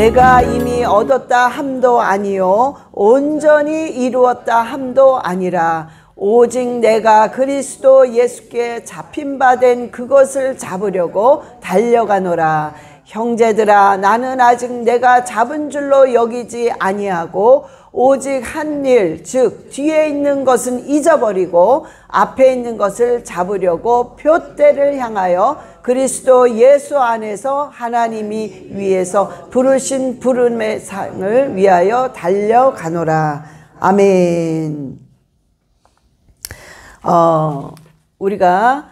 내가 이미 얻었다 함도 아니요 온전히 이루었다 함도 아니라 오직 내가 그리스도 예수께 잡힌 바 된 그것을 잡으려고 달려가노라. 형제들아, 나는 아직 내가 잡은 줄로 여기지 아니하고 오직 한 일, 즉 뒤에 있는 것은 잊어버리고 앞에 있는 것을 잡으려고 푯대를 향하여 그리스도 예수 안에서 하나님이 위에서 부르신 부름의 상을 위하여 달려가노라. 아멘. 우리가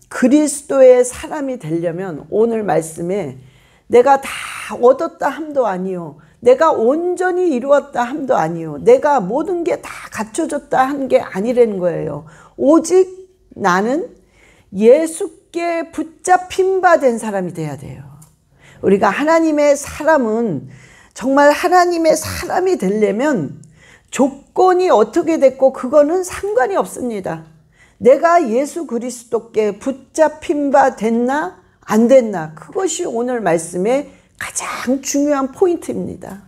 그리스도의 사람이 되려면 오늘 말씀에 내가 다 얻었다 함도 아니요 내가 온전히 이루었다 함도 아니요 내가 모든 게 다 갖춰졌다 한 게 아니라는 거예요. 오직 나는 예수께 붙잡힌 바 된 사람이 돼야 돼요. 우리가 하나님의 사람은 정말 하나님의 사람이 되려면 조건이 어떻게 됐고 그거는 상관이 없습니다. 내가 예수 그리스도께 붙잡힌 바 됐나 안 됐나, 그것이 오늘 말씀의 가장 중요한 포인트입니다.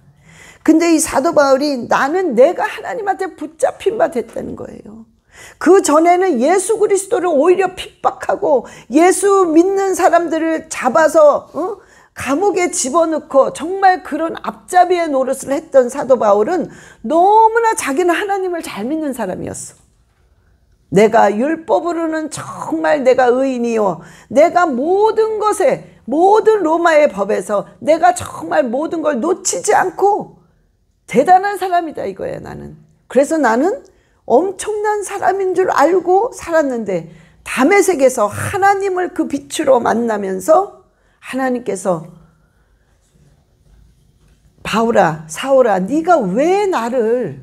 근데 이 사도 바울이 나는 내가 하나님한테 붙잡힌 바 됐다는 거예요. 그 전에는 예수 그리스도를 오히려 핍박하고 예수 믿는 사람들을 잡아서 감옥에 집어넣고 정말 그런 앞잡이의 노릇을 했던 사도 바울은 너무나 자기는 하나님을 잘 믿는 사람이었어. 내가 율법으로는 정말 내가 의인이요 내가 모든 것에 모든 로마의 법에서 내가 정말 모든 걸 놓치지 않고 대단한 사람이다 이거야 나는. 그래서 나는 엄청난 사람인 줄 알고 살았는데 다메섹에서 하나님을 그 빛으로 만나면서 하나님께서 바울아 사울아 네가 왜 나를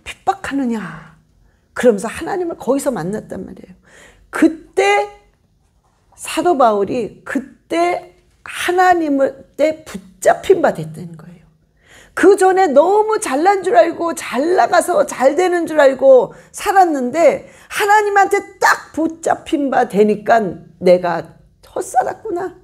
핍박하느냐 그러면서 하나님을 거기서 만났단 말이에요. 그때 사도 바울이 그때 하나님을 때 붙잡힌 바 됐다는 거예요. 그 전에 너무 잘난 줄 알고 잘 나가서 잘 되는 줄 알고 살았는데 하나님한테 딱 붙잡힌 바 되니까 내가 헛살았구나.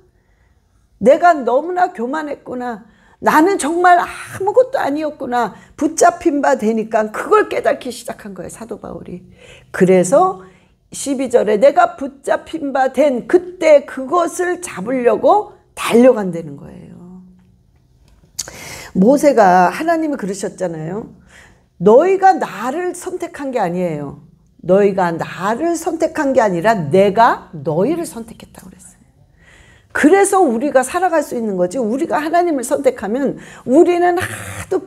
내가 너무나 교만했구나. 나는 정말 아무것도 아니었구나. 붙잡힌 바 되니까 그걸 깨닫기 시작한 거예요 사도 바울이. 그래서 12절에 내가 붙잡힌 바 된 그때 그것을 잡으려고 달려간다는 거예요. 모세가 하나님이 그러셨잖아요. 너희가 나를 선택한 게 아니에요. 너희가 나를 선택한 게 아니라 내가 너희를 선택했다고 그랬어요. 그래서 우리가 살아갈 수 있는 거지. 우리가 하나님을 선택하면 우리는 하도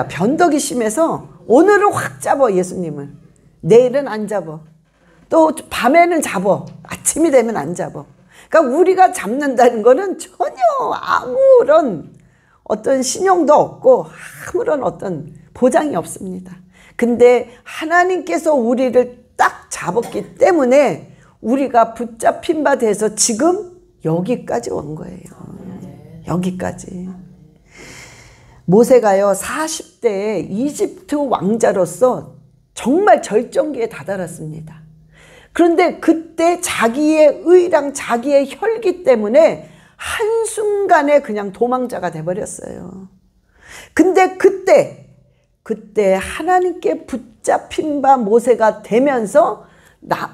변덕이 심해서 오늘은 확 잡아 예수님을. 내일은 안 잡아. 또 밤에는 잡아. 아침이 되면 안 잡아. 그러니까 우리가 잡는다는 거는 전혀 아무런 어떤 신용도 없고 아무런 어떤 보장이 없습니다. 근데 하나님께서 우리를 딱 잡았기 때문에 우리가 붙잡힌 바 돼서 지금 여기까지 온 거예요. 여기까지. 모세가요 40대에 이집트 왕자로서 정말 절정기에 다다랐습니다. 그런데 그때 자기의 의랑 자기의 혈기 때문에 한순간에 그냥 도망자가 돼버렸어요. 근데 그때 하나님께 붙잡힌 바 모세가 되면서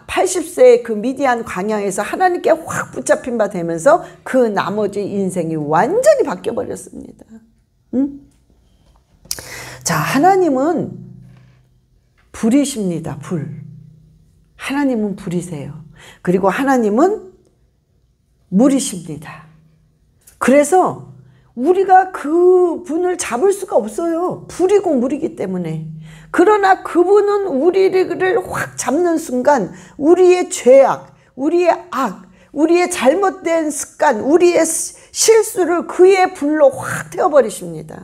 80세의 그 미디안 광야에서 하나님께 확 붙잡힌 바 되면서 그 나머지 인생이 완전히 바뀌어 버렸습니다. 자, 하나님은 불이십니다. 불. 하나님은 불이세요. 그리고 하나님은 물이십니다. 그래서 우리가 그 분을 잡을 수가 없어요. 불이고 물이기 때문에. 그러나 그분은 우리를 확 잡는 순간 우리의 죄악, 우리의 악, 우리의 잘못된 습관, 우리의 실수를 그의 불로 확 태워버리십니다.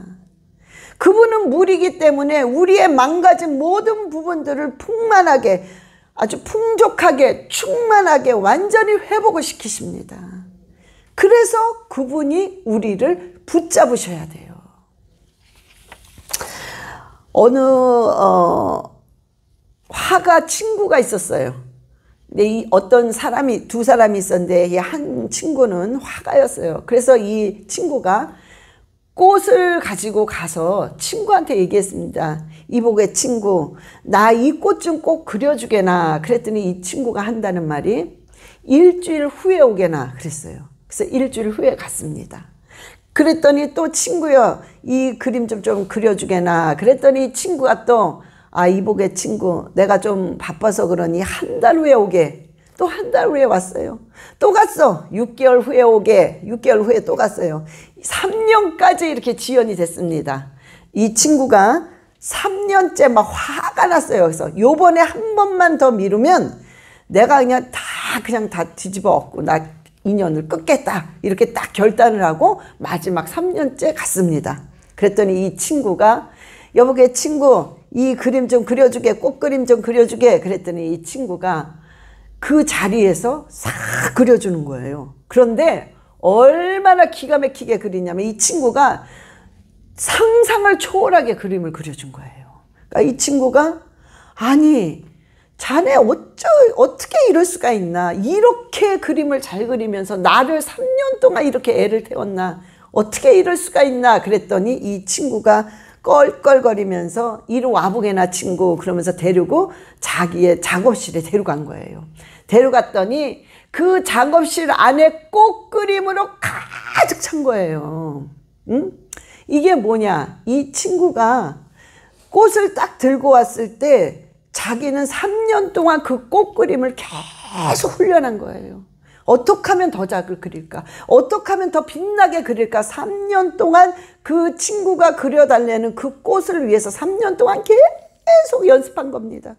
그분은 물이기 때문에 우리의 망가진 모든 부분들을 풍만하게, 아주 풍족하게, 충만하게 완전히 회복을 시키십니다. 그래서 그분이 우리를 붙잡으셔야 돼요. 어느 화가 친구가 있었어요. 근데 이 어떤 사람이, 두 사람이 있었는데 이 한 친구는 화가였어요. 그래서 이 친구가 꽃을 가지고 가서 친구한테 얘기했습니다. 이복의 친구, 나 이 꽃 좀 꼭 그려주게나. 그랬더니 이 친구가 한다는 말이 일주일 후에 오게나 그랬어요. 그래서 일주일 후에 갔습니다. 그랬더니 또 친구요, 이 그림 좀 그려주게나. 그랬더니 친구가 또, 아, 이복의 친구, 내가 좀 바빠서 그러니 한 달 후에 오게. 또 한 달 후에 왔어요. 또 갔어. 6개월 후에 오게. 6개월 후에 또 갔어요. 3년까지 이렇게 지연이 됐습니다. 이 친구가 3년째 막 화가 났어요. 그래서 요번에 한 번만 더 미루면 내가 그냥 다 뒤집어 엎고 나 인연을 끊겠다. 이렇게 딱 결단을 하고 마지막 3년째 갔습니다. 그랬더니 이 친구가, 여보게 친구, 이 그림 좀 그려주게, 꽃그림 좀 그려주게. 그랬더니 이 친구가 그 자리에서 싹 그려주는 거예요. 그런데 얼마나 기가 막히게 그리냐면 이 친구가 상상을 초월하게 그림을 그려준 거예요. 그러니까 이 친구가, 아니 자네 어떻게 이럴 수가 있나, 이렇게 그림을 잘 그리면서 나를 3년 동안 이렇게 애를 태웠나, 어떻게 이럴 수가 있나. 그랬더니 이 친구가 껄껄거리면서 이리 와보게나 친구 그러면서 데리고 자기의 작업실에 데려간 거예요. 데려갔더니 그 작업실 안에 꽃그림으로 가득 찬 거예요. 응? 이게 뭐냐, 이 친구가 꽃을 딱 들고 왔을 때 자기는 3년 동안 그 꽃그림을 계속 훈련한 거예요. 어떻게 하면 더 잘 그릴까? 어떻게 하면 더 빛나게 그릴까? 3년 동안 그 친구가 그려달라는 그 꽃을 위해서 3년 동안 계속 연습한 겁니다.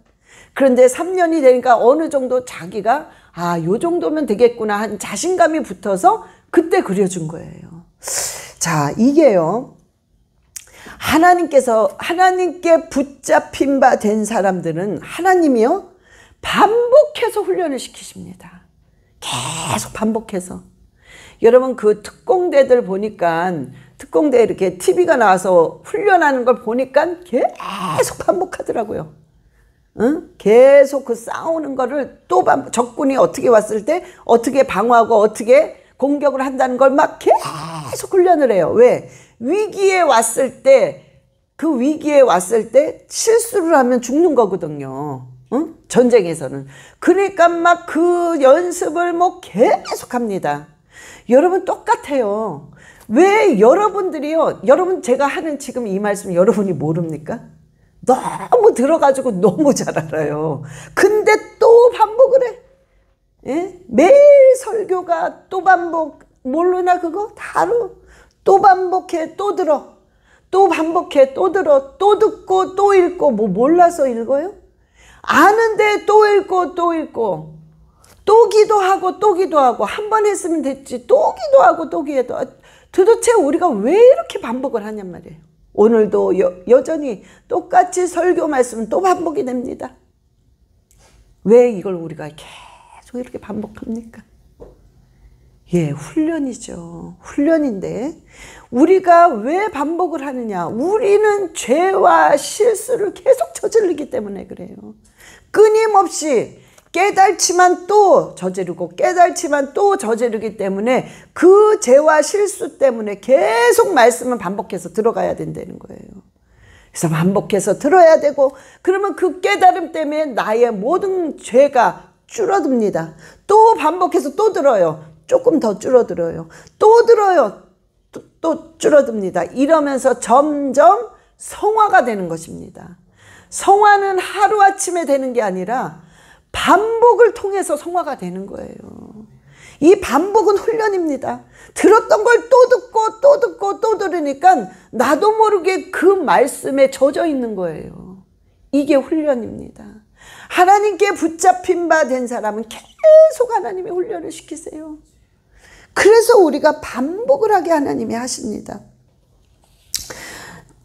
그런데 3년이 되니까 어느 정도 자기가, 아, 요 정도면 되겠구나 한 자신감이 붙어서 그때 그려준 거예요. 자, 이게요, 하나님께 붙잡힌 바 된 사람들은 하나님이요, 반복해서 훈련을 시키십니다. 계속 반복해서. 여러분 그 특공대들 보니까, 특공대 이렇게 TV가 나와서 훈련하는 걸 보니까 계속 반복하더라고요. 응? 계속 그 싸우는 거를 또 적군이 어떻게 왔을 때 어떻게 방어하고 어떻게 공격을 한다는 걸 막 계속 훈련을 해요. 왜? 위기에 왔을 때, 그 위기에 왔을 때 실수를 하면 죽는 거거든요. 응? 전쟁에서는. 그러니까 막 그 연습을 뭐 계속 합니다. 여러분 똑같아요. 왜 여러분들이요, 여러분 제가 하는 지금 이 말씀 여러분이 모릅니까? 너무 들어가지고 너무 잘 알아요. 근데 또 반복을 해. 예? 매일 설교가 또 반복. 모르나 그거? 다루. 또 반복해, 또 들어. 또 반복해, 또 들어. 또 듣고 또 읽고. 뭐 몰라서 읽어요? 아는데 또 읽고 또 읽고. 또 기도하고 또 기도하고. 한 번 했으면 됐지. 또 기도하고 또 기도하고. 도대체 우리가 왜 이렇게 반복을 하냔 말이에요. 오늘도 여전히 똑같이 설교 말씀은 또 반복이 됩니다. 왜 이걸 우리가 계속 이렇게 반복합니까? 예, 훈련이죠. 훈련인데 우리가 왜 반복을 하느냐? 우리는 죄와 실수를 계속 저지르기 때문에 그래요. 끊임없이 깨달지만 또 저지르고 깨달지만 또 저지르기 때문에 그 죄와 실수 때문에 계속 말씀은 반복해서 들어가야 된다는 거예요. 그래서 반복해서 들어야 되고, 그러면 그 깨달음 때문에 나의 모든 죄가 줄어듭니다. 또 반복해서 또 들어요. 조금 더 줄어들어요. 또 들어요. 또 줄어듭니다. 이러면서 점점 성화가 되는 것입니다. 성화는 하루아침에 되는 게 아니라 반복을 통해서 성화가 되는 거예요. 이 반복은 훈련입니다. 들었던 걸 또 듣고 또 듣고 또 들으니까 나도 모르게 그 말씀에 젖어 있는 거예요. 이게 훈련입니다. 하나님께 붙잡힌 바 된 사람은 계속 하나님의 훈련을 시키세요. 그래서 우리가 반복을 하게 하나님이 하십니다.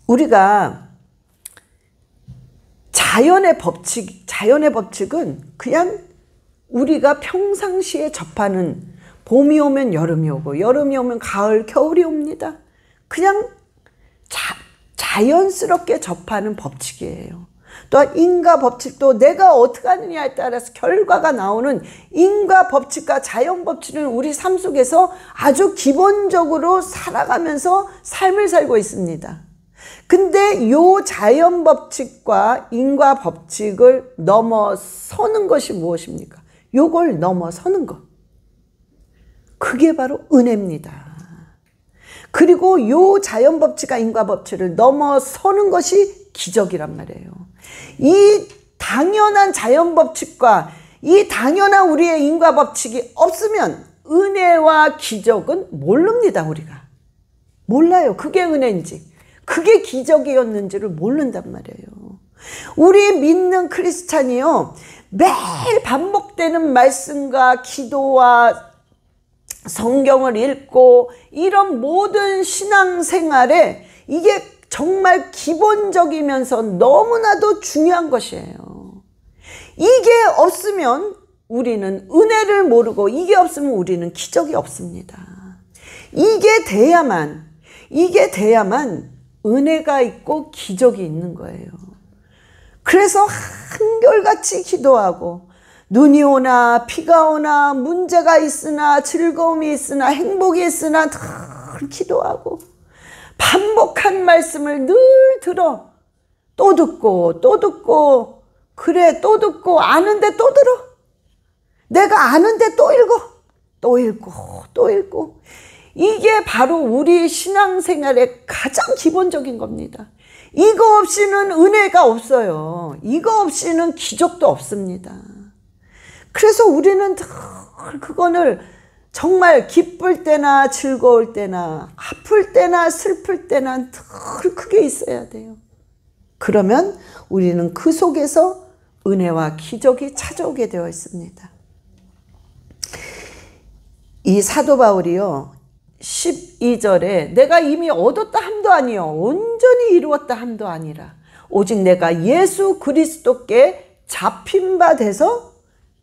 우리가 자연의 법칙은 그냥 우리가 평상시에 접하는, 봄이 오면 여름이 오고 여름이 오면 가을, 겨울이 옵니다. 그냥 자연스럽게 접하는 법칙이에요. 또한 인과 법칙도 내가 어떻게 하느냐에 따라서 결과가 나오는 인과 법칙과 자연 법칙은 우리 삶 속에서 아주 기본적으로 살아가면서 삶을 살고 있습니다. 근데 요 자연 법칙과 인과 법칙을 넘어서는 것이 무엇입니까? 요걸 넘어서는 것. 그게 바로 은혜입니다. 그리고 요 자연 법칙과 인과 법칙을 넘어서는 것이 기적이란 말이에요. 이 당연한 자연 법칙과 이 당연한 우리의 인과 법칙이 없으면 은혜와 기적은 모릅니다. 우리가 몰라요. 그게 은혜인지 그게 기적이었는지를 모른단 말이에요. 우리 믿는 크리스찬이요, 매일 반복되는 말씀과 기도와 성경을 읽고 이런 모든 신앙생활에 이게 정말 기본적이면서 너무나도 중요한 것이에요. 이게 없으면 우리는 은혜를 모르고 이게 없으면 우리는 기적이 없습니다. 이게 돼야만 은혜가 있고 기적이 있는 거예요. 그래서 한결같이 기도하고 눈이 오나 비가 오나 문제가 있으나 즐거움이 있으나 행복이 있으나 늘 기도하고 반복한 말씀을 늘 들어 또 듣고 또 듣고 그래 또 듣고 아는데 또 들어 내가 아는데 또 읽어 또 읽고 또 읽고 이게 바로 우리 신앙생활의 가장 기본적인 겁니다. 이거 없이는 은혜가 없어요. 이거 없이는 기적도 없습니다. 그래서 우리는 늘 그거를 정말 기쁠 때나 즐거울 때나 아플 때나 슬플 때나 늘 그게 있어야 돼요. 그러면 우리는 그 속에서 은혜와 기적이 찾아오게 되어 있습니다. 이 사도 바울이요 12절에 내가 이미 얻었다 함도 아니요 온전히 이루었다 함도 아니라 오직 내가 예수 그리스도께 잡힌 바 돼서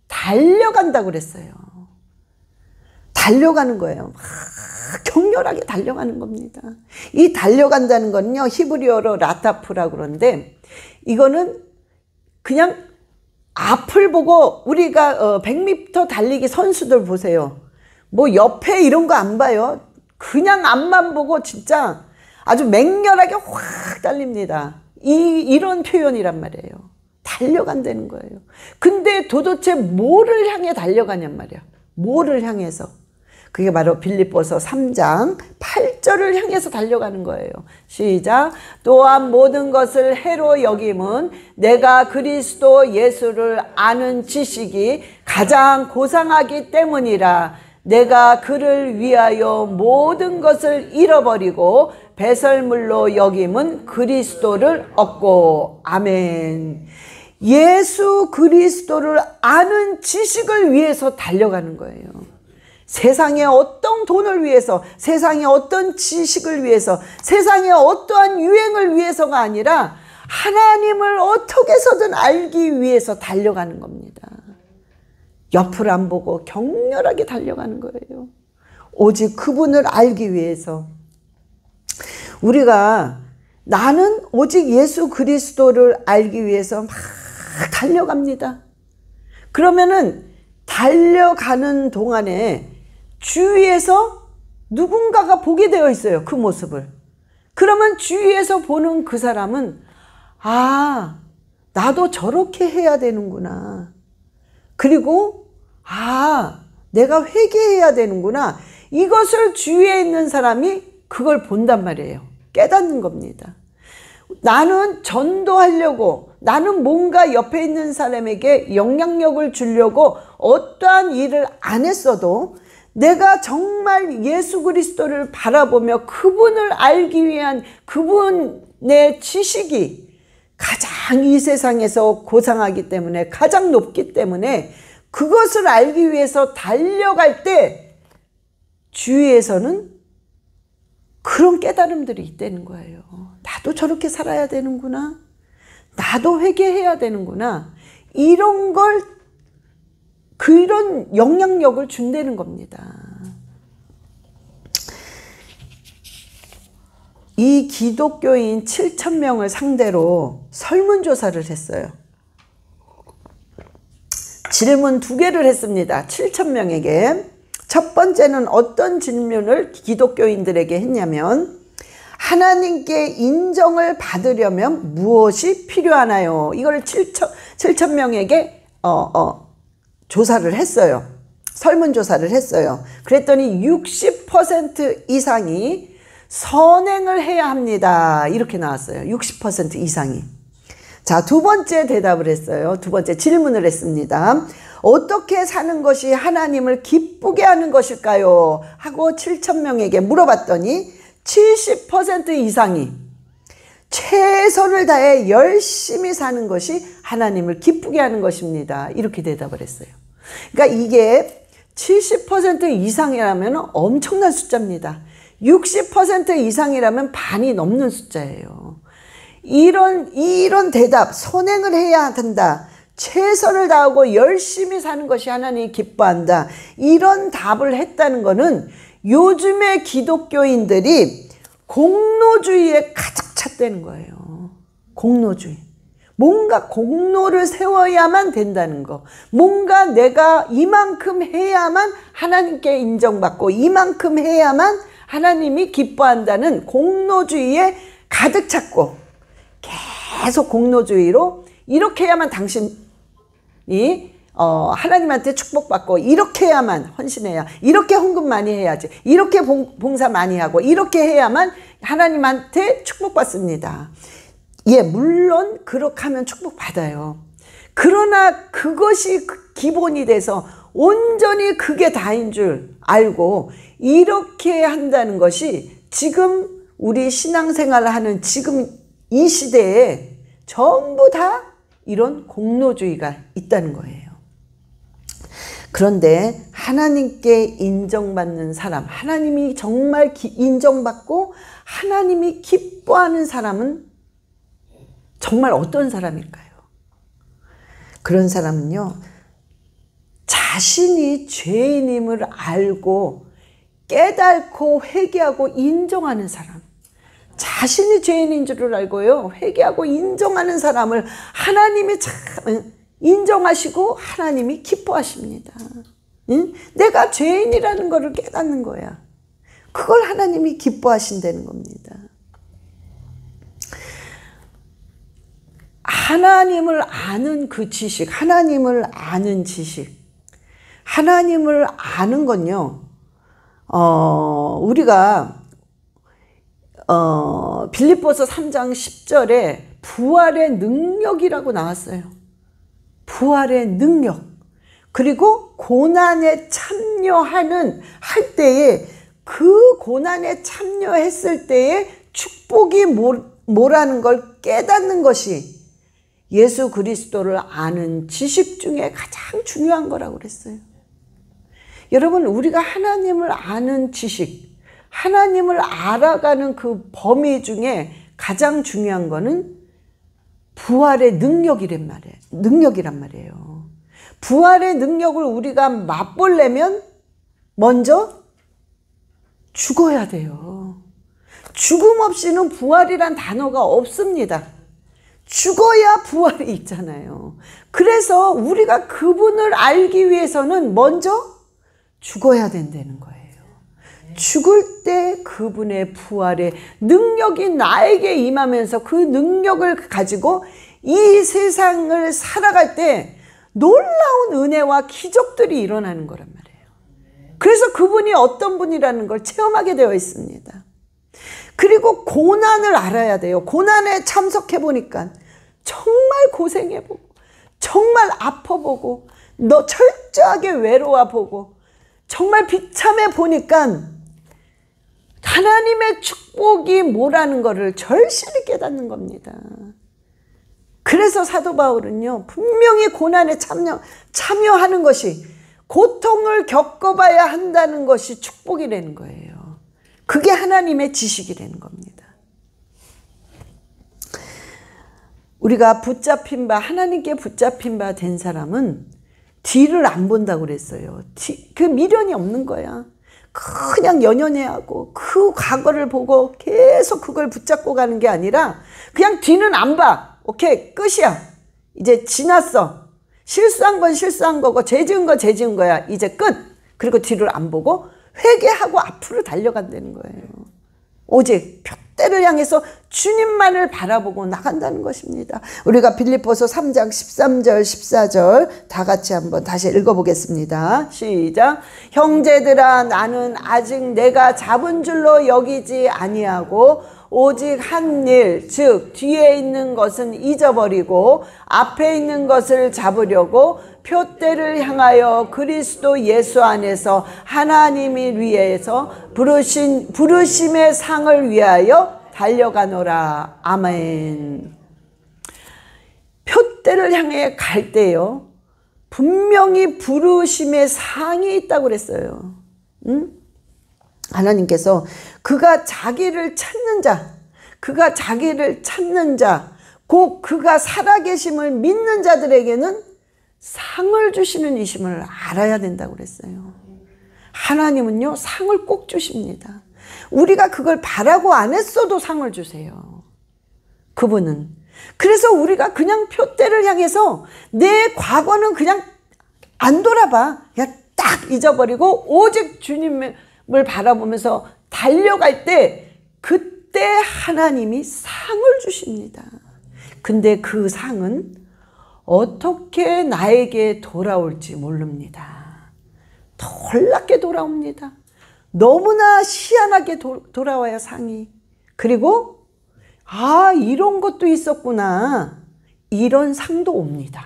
달려간다고 그랬어요. 달려가는 거예요. 격렬하게 달려가는 겁니다. 이 달려간다는 거는요 히브리어로 라타프라고 그러는데 이거는 그냥 앞을 보고 우리가 100m 달리기 선수들 보세요. 뭐 옆에 이런 거 안 봐요. 그냥 앞만 보고 진짜 아주 맹렬하게 확 달립니다. 이런 표현이란 말이에요. 달려간다는 거예요. 근데 도대체 뭐를 향해 달려가냔 말이야. 뭐를 향해서. 그게 바로 빌립보서 3장 8절을 향해서 달려가는 거예요. 시작. 또한 모든 것을 해로 여김은 내가 그리스도 예수를 아는 지식이 가장 고상하기 때문이라. 내가 그를 위하여 모든 것을 잃어버리고 배설물로 여김은 그리스도를 얻고. 아멘. 예수 그리스도를 아는 지식을 위해서 달려가는 거예요. 세상의 어떤 돈을 위해서, 세상의 어떤 지식을 위해서, 세상의 어떠한 유행을 위해서가 아니라 하나님을 어떻게 해서든 알기 위해서 달려가는 겁니다. 옆을 안 보고 격렬하게 달려가는 거예요. 오직 그분을 알기 위해서. 우리가 나는 오직 예수 그리스도를 알기 위해서 막 달려갑니다. 그러면은 달려가는 동안에 주위에서 누군가가 보게 되어 있어요. 그 모습을. 그러면 주위에서 보는 그 사람은 아, 나도 저렇게 해야 되는구나. 그리고 아, 내가 회개해야 되는구나. 이것을 주위에 있는 사람이 그걸 본단 말이에요. 깨닫는 겁니다. 나는 전도하려고, 나는 뭔가 옆에 있는 사람에게 영향력을 주려고 어떠한 일을 안 했어도 내가 정말 예수 그리스도를 바라보며 그분을 알기 위한 그분의 지식이 가장 이 세상에서 고상하기 때문에, 가장 높기 때문에 그것을 알기 위해서 달려갈 때 주위에서는 그런 깨달음들이 있다는 거예요. 나도 저렇게 살아야 되는구나. 나도 회개해야 되는구나. 이런 걸, 그런 영향력을 준다는 겁니다. 이 기독교인 7,000명을 상대로 설문조사를 했어요. 질문 2개를 했습니다. 7,000명에게. 첫 번째는 어떤 질문을 기독교인들에게 했냐면, 하나님께 인정을 받으려면 무엇이 필요하나요? 이걸 7,000명에게 조사를 했어요. 설문조사를 했어요. 그랬더니 60% 이상이 선행을 해야 합니다. 이렇게 나왔어요. 60% 이상이. 자, 두 번째 대답을 했어요. 두 번째 질문을 했습니다. 어떻게 사는 것이 하나님을 기쁘게 하는 것일까요? 하고 7,000명에게 물어봤더니 70% 이상이 최선을 다해 열심히 사는 것이 하나님을 기쁘게 하는 것입니다. 이렇게 대답을 했어요. 그러니까 이게 70% 이상이라면 엄청난 숫자입니다. 60% 이상이라면 반이 넘는 숫자예요. 이런 대답, 선행을 해야 된다, 최선을 다하고 열심히 사는 것이 하나님이 기뻐한다, 이런 답을 했다는 것은 요즘의 기독교인들이 공로주의에 가득 찼다는 거예요. 공로주의. 뭔가 공로를 세워야만 된다는 거. 뭔가 내가 이만큼 해야만 하나님께 인정받고 이만큼 해야만 하나님이 기뻐한다는 공로주의에 가득 찼고, 계속 공로주의로 이렇게 해야만 당신이 하나님한테 축복받고, 이렇게 해야만 헌신해야, 이렇게 헌금 많이 해야지, 이렇게 봉사 많이 하고, 이렇게 해야만 하나님한테 축복받습니다. 예, 물론 그렇게 하면 축복받아요. 그러나 그것이 기본이 돼서 온전히 그게 다인 줄 알고 이렇게 한다는 것이 지금 우리 신앙생활을 하는 지금 이 시대에 전부 다 이런 공로주의가 있다는 거예요. 그런데 하나님께 인정받는 사람, 하나님이 정말 인정받고 하나님이 기뻐하는 사람은 정말 어떤 사람일까요? 그런 사람은요, 자신이 죄인임을 알고 깨닫고 회개하고 인정하는 사람, 자신이 죄인인 줄을 알고요, 회개하고 인정하는 사람을 하나님이 참 인정하시고 하나님이 기뻐하십니다. 응? 내가 죄인이라는 것을 깨닫는 거야. 그걸 하나님이 기뻐하신다는 겁니다. 하나님을 아는 그 지식, 하나님을 아는 지식, 하나님을 아는 건요, 우리가 빌립보서 3장 10절에 부활의 능력이라고 나왔어요. 부활의 능력. 그리고 고난에 할 때에, 그 고난에 참여했을 때에 축복이 뭐라는 걸 깨닫는 것이 예수 그리스도를 아는 지식 중에 가장 중요한 거라고 그랬어요. 여러분, 우리가 하나님을 아는 지식, 하나님을 알아가는 그 범위 중에 가장 중요한 거는 부활의 능력이란 말이에요. 부활의 능력을 우리가 맛보려면 먼저 죽어야 돼요. 죽음 없이는 부활이란 단어가 없습니다. 죽어야 부활이 있잖아요. 그래서 우리가 그분을 알기 위해서는 먼저 죽어야 된다는 거예요. 죽을 때 그분의 부활의 능력이 나에게 임하면서 그 능력을 가지고 이 세상을 살아갈 때 놀라운 은혜와 기적들이 일어나는 거란 말이에요. 그래서 그분이 어떤 분이라는 걸 체험하게 되어 있습니다. 그리고 고난을 알아야 돼요. 고난에 참석해 보니까 정말 고생해 보고, 정말 아파 보고, 너 철저하게 외로워 보고, 정말 비참해 보니까 하나님의 축복이 뭐라는 것을 절실히 깨닫는 겁니다. 그래서 사도 바울은요, 분명히 고난에 참여하는 것이, 고통을 겪어봐야 한다는 것이 축복이라는 거예요. 그게 하나님의 지식이라는 겁니다. 우리가 붙잡힌 바, 하나님께 붙잡힌 바 된 사람은 뒤를 안 본다고 그랬어요. 그 미련이 없는 거야. 그냥 연연해하고 그 과거를 보고 계속 그걸 붙잡고 가는 게 아니라 그냥 뒤는 안 봐. 오케이, 끝이야. 이제 지났어. 실수한 건 실수한 거고 죄 지은 거 죄 지은 거야. 이제 끝. 그리고 뒤를 안 보고 회개하고 앞으로 달려간다는 거예요. 오직 표대를 향해서 주님만을 바라보고 나간다는 것입니다. 우리가 빌립보서 3장 13절 14절 다 같이 한번 다시 읽어보겠습니다. 시작. 형제들아, 나는 아직 내가 잡은 줄로 여기지 아니하고 오직 한 일, 즉 뒤에 있는 것은 잊어버리고 앞에 있는 것을 잡으려고 표대를 향하여 그리스도 예수 안에서 하나님이 위해서 부르심의 상을 위하여 달려가노라. 아멘. 표대를 향해 갈 때요, 분명히 부르심의 상이 있다고 그랬어요. 응? 하나님께서 그가 자기를 찾는 자, 그가 자기를 찾는 자, 곧 그가 살아계심을 믿는 자들에게는 상을 주시는 이심을 알아야 된다고 그랬어요. 하나님은요, 상을 꼭 주십니다. 우리가 그걸 바라고 안 했어도 상을 주세요. 그분은. 그래서 우리가 그냥 표대를 향해서 내 과거는 그냥 안 돌아봐. 그냥 딱 잊어버리고 오직 주님을 바라보면서 달려갈 때 그때 하나님이 상을 주십니다. 근데 그 상은 어떻게 나에게 돌아올지 모릅니다. 놀랍게 돌아옵니다. 너무나 희한하게 돌아와요, 상이. 그리고 이런 것도 있었구나, 이런 상도 옵니다.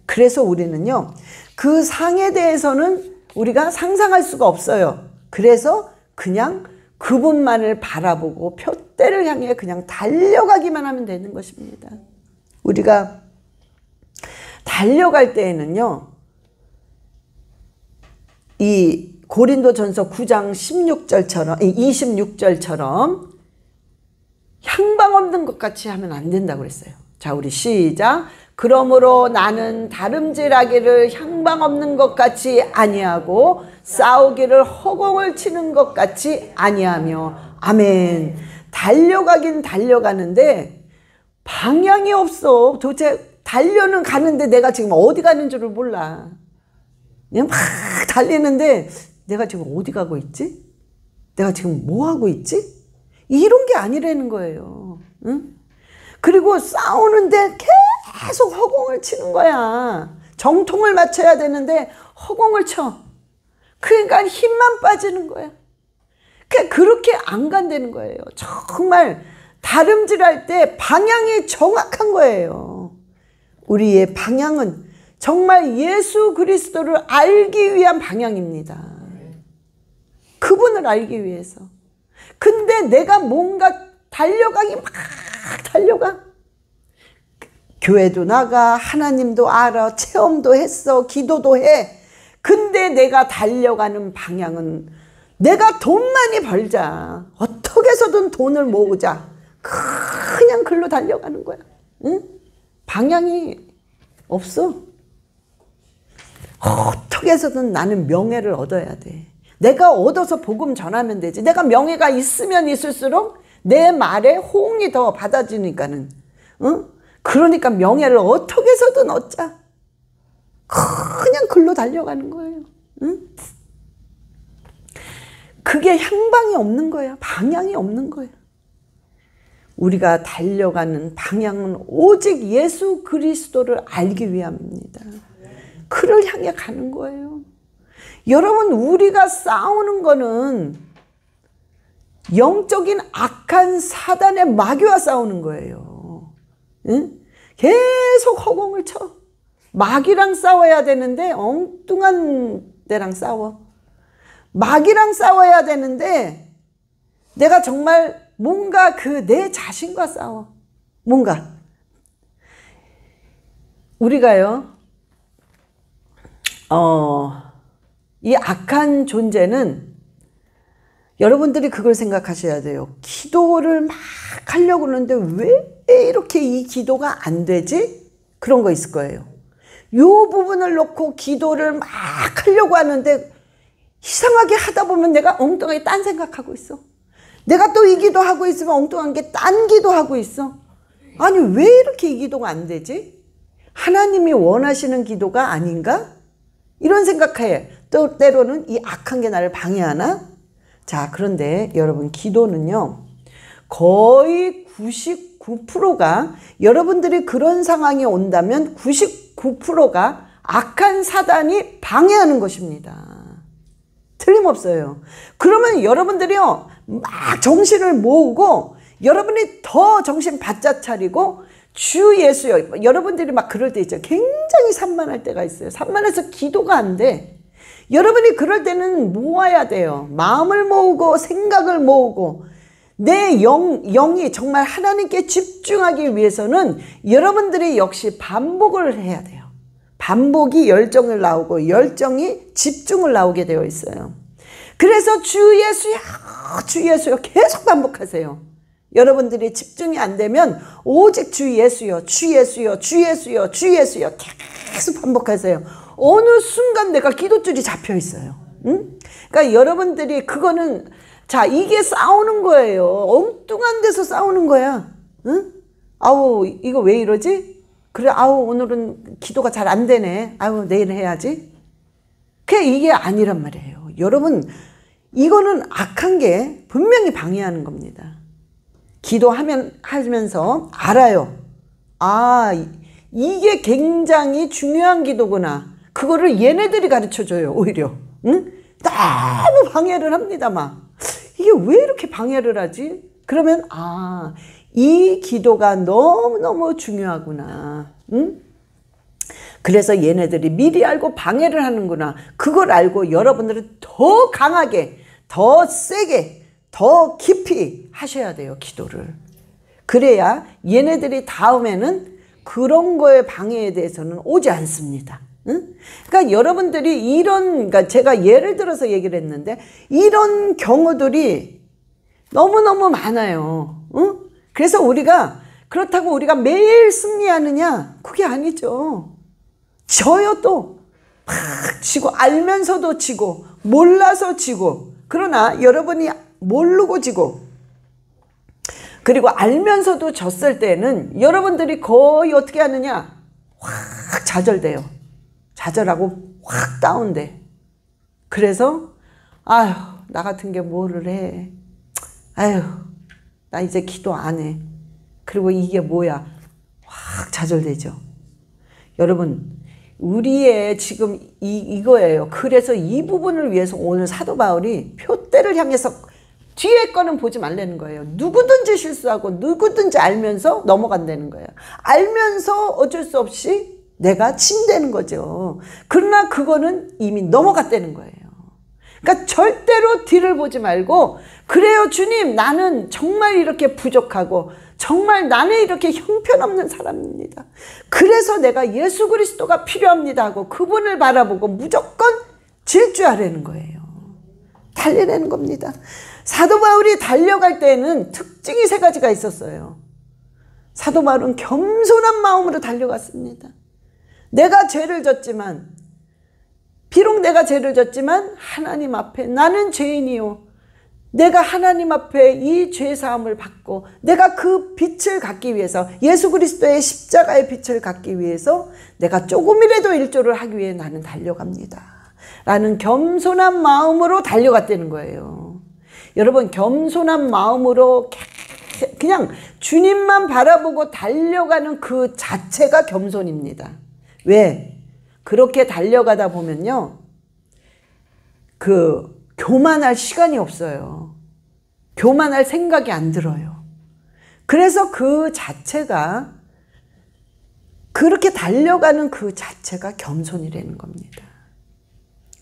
그래서 우리는요, 그 상에 대해서는 우리가 상상할 수가 없어요. 그래서 그냥 그분만을 바라보고 표대를 향해 그냥 달려가기만 하면 되는 것입니다. 우리가 달려갈 때에는요, 이 고린도전서 9장 26절처럼 향방 없는 것 같이 하면 안 된다고 그랬어요. 자, 우리 시작. 그러므로 나는 다름질하기를 향방 없는 것 같이 아니하고 싸우기를 허공을 치는 것 같이 아니하며. 아멘. 달려가긴 달려가는데 방향이 없어. 도대체 달려는 가는데 내가 지금 어디 가는 줄을 몰라. 그냥 막 달리는데 내가 지금 어디 가고 있지? 내가 지금 뭐 하고 있지? 이런 게 아니라는 거예요. 응? 그리고 싸우는데 계속 허공을 치는 거야. 정통을 맞춰야 되는데 허공을 쳐. 그러니까 힘만 빠지는 거야. 그렇게 안 간다는 거예요. 정말 다름질할 때 방향이 정확한 거예요. 우리의 방향은 정말 예수 그리스도를 알기 위한 방향입니다. 그분을 알기 위해서. 근데 내가 뭔가 달려가기 막 달려가. 교회도 나가, 하나님도 알아, 체험도 했어, 기도도 해. 근데 내가 달려가는 방향은 내가 돈 많이 벌자, 어떻게 해서든 돈을 모으자, 그냥 글로 달려가는 거야. 응? 방향이 없어. 어떻게 해서든 나는 명예를 얻어야 돼. 내가 얻어서 복음 전하면 되지. 내가 명예가 있으면 있을수록 내 말에 호응이 더 받아지니까는. 응? 그러니까 명예를 어떻게 해서든 얻자. 그냥 글로 달려가는 거예요. 응? 그게 향방이 없는 거야. 방향이 없는 거야. 우리가 달려가는 방향은 오직 예수 그리스도를 알기 위함입니다. 그를 향해 가는 거예요. 여러분, 우리가 싸우는 거는 영적인 악한 사단의 마귀와 싸우는 거예요. 응? 계속 허공을 쳐. 마귀랑 싸워야 되는데 엉뚱한 데랑 싸워. 마귀랑 싸워야 되는데 내가 정말 뭔가 내 자신과 싸워. 뭔가 우리가요, 이 악한 존재는 여러분들이 그걸 생각하셔야 돼요. 기도를 막 하려고 그러는데 왜 이렇게 이 기도가 안 되지? 그런 거 있을 거예요. 이 부분을 놓고 기도를 막 하려고 하는데 이상하게 하다 보면 내가 엉뚱하게 딴 생각하고 있어. 내가 또 이 기도하고 있으면 엉뚱한 게 딴 기도하고 있어. 아니 왜 이렇게 이 기도가 안 되지? 하나님이 원하시는 기도가 아닌가? 이런 생각해. 또 때로는 이 악한 게 나를 방해하나? 자, 그런데 여러분 기도는요. 거의 99%가 여러분들이 그런 상황이 온다면 99%가 악한 사단이 방해하는 것입니다. 틀림없어요. 그러면 여러분들이요 막 정신을 모으고 여러분이 더 정신 바짝 차리고 주 예수여, 여러분들이 막 그럴 때 있죠. 굉장히 산만할 때가 있어요. 산만해서 기도가 안 돼. 여러분이 그럴 때는 모아야 돼요. 마음을 모으고 생각을 모으고 내 영이 정말 하나님께 집중하기 위해서는 여러분들이 역시 반복을 해야 돼요. 반복이 열정을 나오고 열정이 집중을 나오게 되어 있어요. 그래서 주 예수여, 주 예수여 계속 반복하세요. 여러분들이 집중이 안 되면 오직 주 예수여, 주 예수여, 주 예수여, 주 예수여 계속 반복하세요. 어느 순간 내가 기도줄이 잡혀 있어요. 응? 그러니까 여러분들이 그거는 자 이게 싸우는 거예요. 엉뚱한 데서 싸우는 거야. 응? 아우 이거 왜 이러지? 그래 아우 오늘은 기도가 잘 안 되네. 아우 내일 해야지. 그게 이게 아니란 말이에요. 여러분 이거는 악한 게 분명히 방해하는 겁니다. 기도하면서 알아요. 아 이게 굉장히 중요한 기도구나. 그거를 얘네들이 가르쳐줘요. 오히려 응? 너무 방해를 합니다. 막 이게 왜 이렇게 방해를 하지? 그러면 아 이 기도가 너무너무 중요하구나. 응? 그래서 얘네들이 미리 알고 방해를 하는구나. 그걸 알고 여러분들은 더 강하게 더 세게 더 깊이 하셔야 돼요. 기도를. 그래야 얘네들이 다음에는 그런 거에 방해에 대해서는 오지 않습니다. 응? 그러니까 여러분들이 그러니까 제가 예를 들어서 얘기를 했는데 이런 경우들이 너무너무 많아요. 응? 그래서 그렇다고 우리가 매일 승리하느냐? 그게 아니죠. 져요 또. 막 지고 알면서도 지고 몰라서 지고 그러나 여러분이 모르고 지고 그리고 알면서도 졌을 때는 여러분들이 거의 어떻게 하느냐? 확 좌절돼요. 좌절하고 확 다운돼. 그래서 아휴 나 같은 게 뭐를 해. 아휴 나 이제 기도 안 해. 그리고 이게 뭐야. 확 좌절되죠. 여러분 우리의 지금 이거예요. 그래서 이 부분을 위해서 오늘 사도 바울이 표대를 향해서 뒤에 거는 보지 말라는 거예요. 누구든지 실수하고 누구든지 알면서 넘어간다는 거예요. 알면서 어쩔 수 없이 내가 침대는 거죠. 그러나 그거는 이미 넘어갔다는 거예요. 그러니까 절대로 뒤를 보지 말고 그래요 주님 나는 정말 이렇게 부족하고 정말 나는 이렇게 형편없는 사람입니다. 그래서 내가 예수 그리스도가 필요합니다 하고 그분을 바라보고 무조건 질주하려는 거예요. 달려내는 겁니다. 사도 바울이 달려갈 때는 특징이 3가지가 있었어요. 사도 바울은 겸손한 마음으로 달려갔습니다. 내가 죄를 졌지만 비록 내가 죄를 졌지만 하나님 앞에 나는 죄인이요. 내가 하나님 앞에 이 죄사함을 받고 내가 그 빛을 갖기 위해서 예수 그리스도의 십자가의 빛을 갖기 위해서 내가 조금이라도 일조를 하기 위해 나는 달려갑니다. 라는 겸손한 마음으로 달려갔다는 거예요. 여러분 겸손한 마음으로 그냥 주님만 바라보고 달려가는 그 자체가 겸손입니다. 왜? 그렇게 달려가다 보면요. 교만할 시간이 없어요. 교만할 생각이 안 들어요. 그래서 그 자체가 그렇게 달려가는 그 자체가 겸손이라는 겁니다.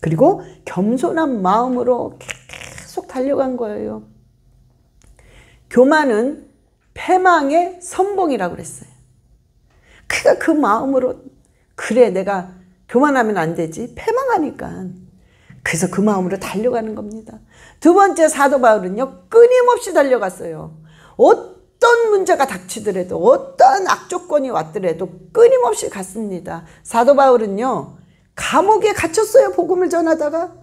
그리고 겸손한 마음으로 계속 달려간 거예요. 교만은 패망의 선봉이라고 그랬어요. 그러니까 그 마음으로 그래 내가 교만하면 안 되지. 패망하니까. 그래서 그 마음으로 달려가는 겁니다. 2번째 사도 바울은요. 끊임없이 달려갔어요. 어떤 문제가 닥치더라도 어떤 악조건이 왔더라도 끊임없이 갔습니다. 사도 바울은요. 감옥에 갇혔어요. 복음을 전하다가.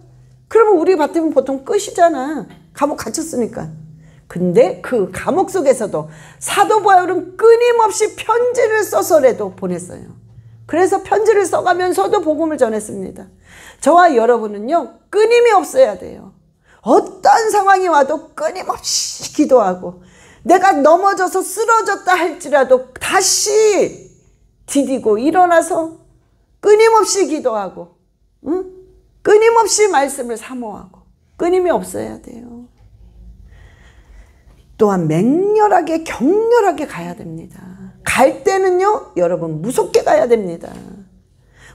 그러면 우리 같으면 보통 끝이잖아. 감옥 갇혔으니까. 근데 그 감옥 속에서도 사도 바울은 끊임없이 편지를 써서라도 보냈어요. 그래서 편지를 써가면서도 복음을 전했습니다. 저와 여러분은요, 끊임이 없어야 돼요. 어떤 상황이 와도 끊임없이 기도하고, 내가 넘어져서 쓰러졌다 할지라도 다시 디디고 일어나서 끊임없이 기도하고, 응? 끊임없이 말씀을 사모하고, 끊임이 없어야 돼요. 또한 맹렬하게 격렬하게 가야 됩니다. 갈 때는요, 여러분 무섭게 가야 됩니다.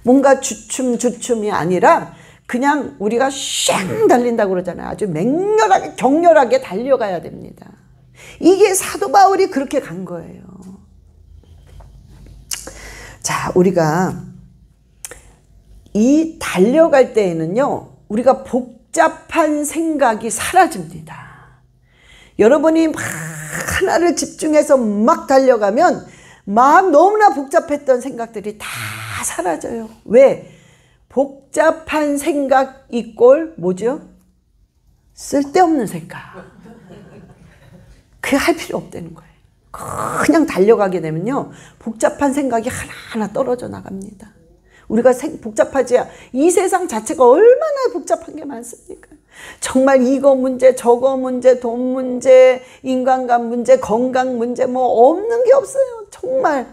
뭔가 주춤주춤이 아니라 그냥 우리가 쉥 달린다고 그러잖아요. 아주 맹렬하게 격렬하게 달려가야 됩니다. 이게 사도 바울이 그렇게 간 거예요. 자, 우리가 이 달려갈 때에는요, 우리가 복잡한 생각이 사라집니다. 여러분이 막 하나를 집중해서 막 달려가면 막 너무나 복잡했던 생각들이 다 사라져요. 왜? 복잡한 생각 이꼴 뭐죠? 쓸데없는 생각. 그게 할 필요 없다는 거예요. 그냥 달려가게 되면요, 복잡한 생각이 하나하나 떨어져 나갑니다. 우리가 복잡하지, 이 세상 자체가 얼마나 복잡한 게 많습니까? 정말 이거 문제, 저거 문제, 돈 문제, 인간관 문제, 건강 문제, 뭐 없는 게 없어요. 정말.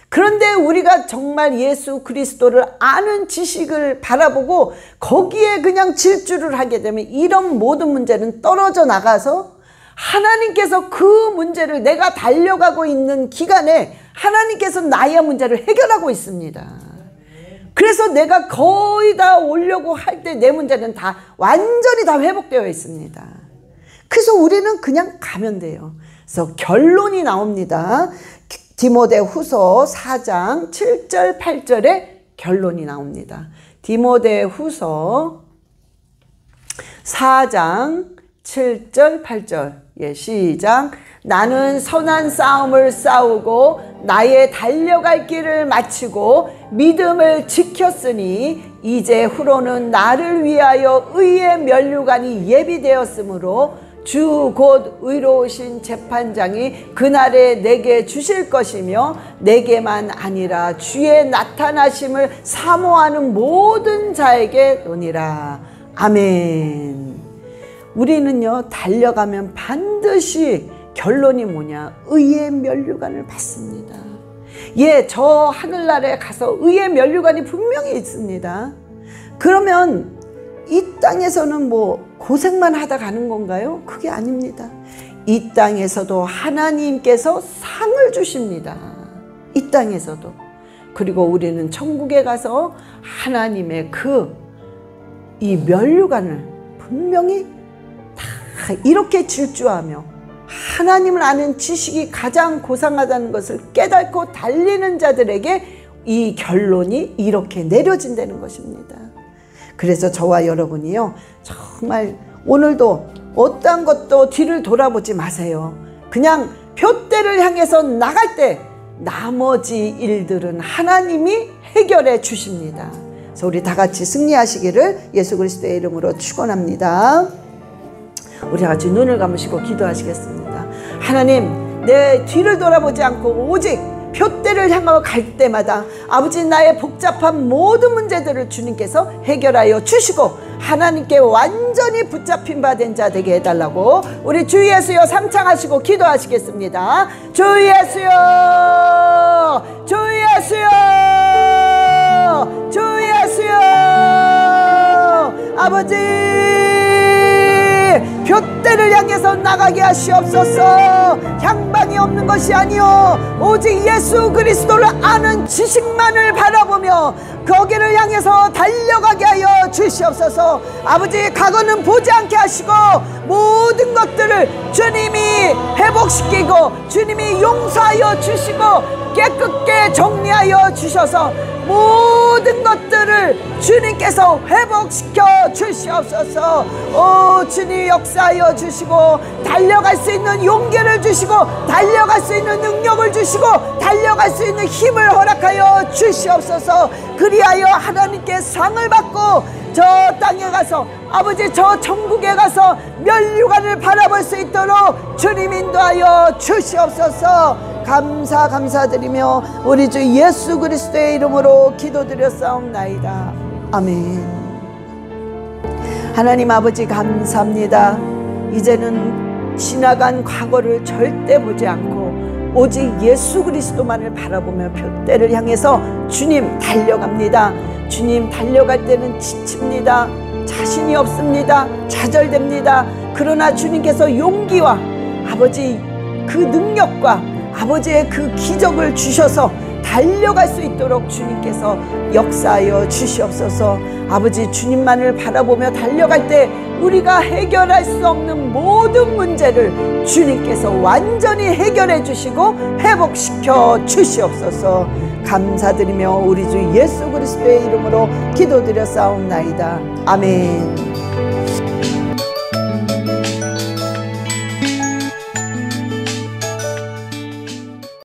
그런데 우리가 정말 예수 그리스도를 아는 지식을 바라보고 거기에 그냥 질주를 하게 되면 이런 모든 문제는 떨어져 나가서 하나님께서 그 문제를, 내가 달려가고 있는 기간에 하나님께서 나의 문제를 해결하고 있습니다. 그래서 내가 거의 다 오려고 할 때 내 문제는 다 완전히 다 회복되어 있습니다. 그래서 우리는 그냥 가면 돼요. 그래서 결론이 나옵니다. 디모데후서 4장 7절 8절에 결론이 나옵니다. 디모데후서 4장 7절 8절, 예, 시작. 나는 선한 싸움을 싸우고 나의 달려갈 길을 마치고 믿음을 지켰으니 이제 후로는 나를 위하여 의의 면류관이 예비되었으므로 주 곧 의로우신 재판장이 그날에 내게 주실 것이며 내게만 아니라 주의 나타나심을 사모하는 모든 자에게 노니라. 아멘. 우리는요, 달려가면 반드시 결론이 뭐냐? 의의 면류관을 받습니다. 예, 저 하늘나라에 가서 의의 면류관이 분명히 있습니다. 그러면 이 땅에서는 뭐 고생만 하다 가는 건가요? 그게 아닙니다. 이 땅에서도 하나님께서 상을 주십니다. 이 땅에서도. 그리고 우리는 천국에 가서 하나님의 이 면류관을 분명히 다 이렇게 질주하며 하나님을 아는 지식이 가장 고상하다는 것을 깨닫고 달리는 자들에게 이 결론이 이렇게 내려진다는 것입니다. 그래서 저와 여러분이요, 정말 오늘도 어떤 것도 뒤를 돌아보지 마세요. 그냥 표대를 향해서 나갈 때 나머지 일들은 하나님이 해결해 주십니다. 그래서 우리 다 같이 승리하시기를 예수 그리스도의 이름으로 축원합니다. 우리 같이 눈을 감으시고 기도하시겠습니다. 하나님, 내 뒤를 돌아보지 않고 오직 표대를 향하여 갈 때마다 아버지, 나의 복잡한 모든 문제들을 주님께서 해결하여 주시고 하나님께 완전히 붙잡힌 바 된 자 되게 해달라고 우리 주 예수여 삼창하시고 기도하시겠습니다. 주 예수여, 주 예수여, 주 예수여. 아버지, 표대를 향해서 나가게 하시옵소서. 향방이 없는 것이 아니요 오직 예수 그리스도를 아는 지식만을 바라보며 거기를 향해서 달려가게 하여 주시옵소서. 아버지, 과거는 보지 않게 하시고 모든 것들을 주님이 회복시키고 주님이 용서하여 주시고 깨끗게 정리하여 주셔서 모든 것들을 주님께서 회복시켜 주시옵소서. 오 주님, 역사하여 주시고 달려갈 수 있는 용기를 주시고 달려갈 수 있는 능력을 주시고 달려갈 수 있는 힘을 허락하여 주시옵소서. 그리하여 하나님께 상을 받고 저 땅에 가서 아버지 저 천국에 가서 면류관을 바라볼 수 있도록 주님 인도하여 주시옵소서. 감사드리며 우리 주 예수 그리스도의 이름으로 기도드렸사옵나이다. 아멘. 하나님 아버지 감사합니다. 이제는 지나간 과거를 절대 보지 않고 오직 예수 그리스도만을 바라보며 표대를 향해서 주님 달려갑니다. 주님 달려갈 때는 지칩니다. 자신이 없습니다. 좌절됩니다. 그러나 주님께서 용기와 아버지 그 능력과 아버지의 그 기적을 주셔서 달려갈 수 있도록 주님께서 역사하여 주시옵소서. 아버지 주님만을 바라보며 달려갈 때 우리가 해결할 수 없는 모든 문제를 주님께서 완전히 해결해 주시고 회복시켜 주시옵소서. 감사드리며 우리 주 예수 그리스도의 이름으로 기도드렸사옵나이다. 아멘.